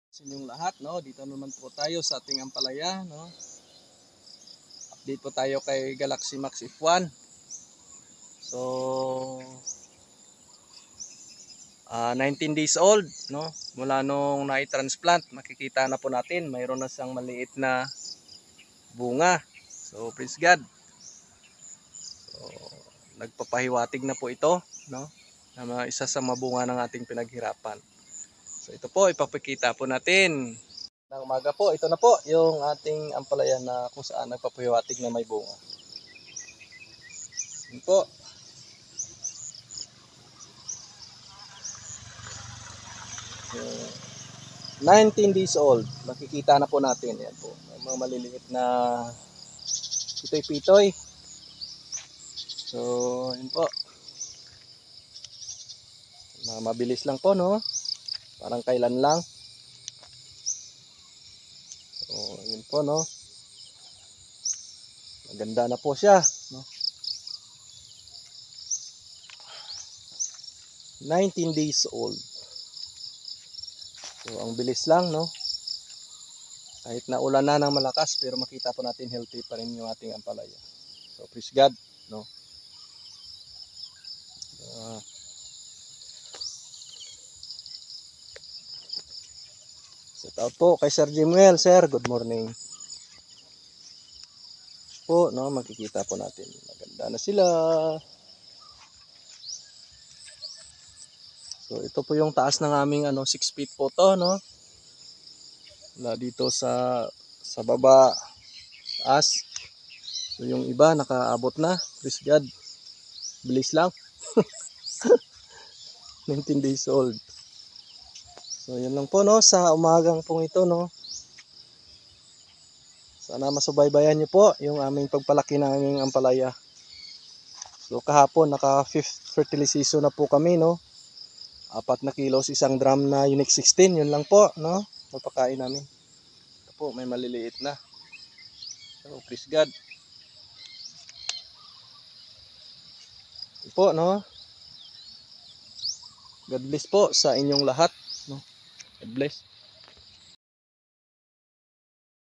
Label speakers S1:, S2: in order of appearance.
S1: Sa inyong lahat, no? Dito naman po tayo sa ating ampalaya, no? Update po tayo kay Galaxy Max F1. So 19 days old, no? Mula nung na-transplant, makikita na po natin mayroon na siyang maliit na bunga. So praise God. So nagpapahiwatig na po ito, no? Na isa sa mabunga ng ating pinaghirapan. So ito po ipapakita po natin. Ng umaga po, ito na po yung ating ampalaya na kung saan nagpapahiwatig na may bunga. Yun po. Yung 19 days old, makikita na po natin. Yan po. May mga maliliit na pitoy-pitoy. So, yun po. Mabilis lang po, no? Parang kailan lang. So, yun po, no? Maganda na po siya, no? 19 days old. So, ang bilis lang, no? Kahit na ulan na ng malakas, pero makita po natin healthy pa rin yung ating ampalaya. So, praise God, no? Shout out po kay Sir Jimuel. Sir, good morning po, no? Makikita po natin. Maganda na sila. So, ito po yung taas ng aming 6 feet po to, no? Wala dito sa baba, taas. So, yung iba nakaabot na. Praise God. Bilis lang. 19 days old. So, yan lang po, no? Sa umagang pong ito, no? Sana masubaybayan nyo po yung aming pagpalaki ng aming ampalaya. So, kahapon, naka 5th fertilization na po kami, no? 4 na kilos, isang drum na Unique 16. Yun lang po, no? Mapakain namin. Ito po, may maliliit na. So, praise God. Ito po, no? God bless po sa inyong lahat, no? God bless.